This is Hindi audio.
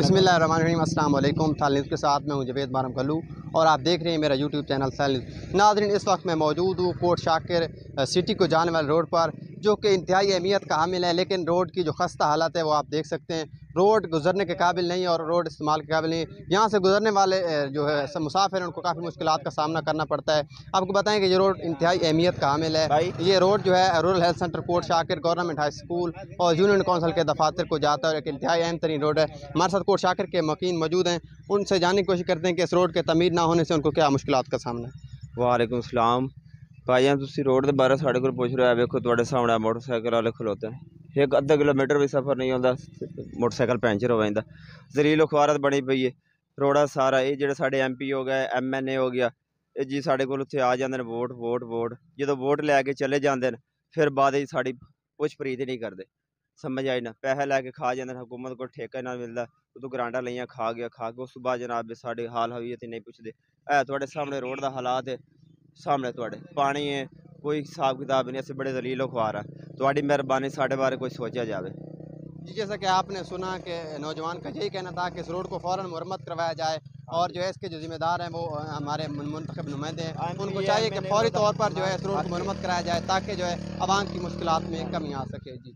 बिस्मिल्लाहिर्रहमानिर्रहीम, अस्सलाम वालेकुम। थाल न्यूज़ के साथ मैं हूं जवेद बारम कल्लू और आप देख रहे हैं मेरा यूट्यूब चैनल थाल न्यूज़। नाज़रीन, इस वक्त मैं मौजूद हूं कोट शाकिर सिटी को जाने वाले रोड पर, जो कि इंतहाई अहमियत का हामिल है, लेकिन रोड की जो खस्ता हालत है वो आप देख सकते हैं। रोड गुजरने के काबिल नहीं और रोड इस्तेमाल के काबिल नहीं। यहाँ से गुजरने वाले जो है सब मुसाफिर हैं, उनको काफ़ी मुश्किलात का सामना करना पड़ता है। आपको बताएं कि ये रोड इंतहाई अहमियत का हामिल है। ये रोड जो है rural health centre Kot Shakir, government high school और यूनियन कौंसिल के दफातर को जाता है। एक इंतहाई अहम तरीन रोड है। हमारे साथ कोट शाकिर के मकीन मौजूद हैं, उनसे जानने की कोशिश करते हैं कि इस रोड के तमीर ना होने से उनको क्या मुश्किलात का सामना है। वालेकुम सलाम भाईजान, तुसी रोड के बारे साढ़े को पूछ रहे हो। वेखो तुहाडे सामने मोटरसाइकिल वाले खलोते हैं, एक अद्धा किलोमीटर भी सफ़र नहीं होंदा, मोटरसाइकिल पैंचर हो जाता। जलीलो खुआरत बनी पई है रोड़ा सारा। ये जेह्ड़े साढ़े MP हो गए, MNA हो गया, ये जी साढ़े कोल उत्थे आ जांदे ने वोट वोट वोट, जो वोट लैके चले जाते हैं, फिर बाद साड़ी पुछ प्रीत ही नहीं करते। समझ आई ना, पैसे लैके खा जाते हैं, हुकूमत को ठेका ना मिलता, तो ग्रांटा लिया खा गया उस बाद जनाब साढ़े हाल हवीयत नहीं पुछते। है थोड़े सामने रोड का हालात है, सामने थोड़े पानी है, कोई हिसाब किताब नहीं। अस बड़े दलीलो खुआर है, थोड़ी मेहरबानी साढ़े बारे कोई सोचा जाए। जी, जैसा कि आपने सुना कि नौजवान का यही कहना था कि इस रोड को फ़ौरन मुरम्मत करवाया जाए और जो है इसके जो ज़िम्मेदार हैं वो हमारे मुंतखब नुमाइंदे हैं, उनको चाहिए कि फौरी तौर पर जो है इस रोड को मुरम्मत कराया जाए ताकि जो है आवाम की मुश्किलात में कमी आ सके। जी।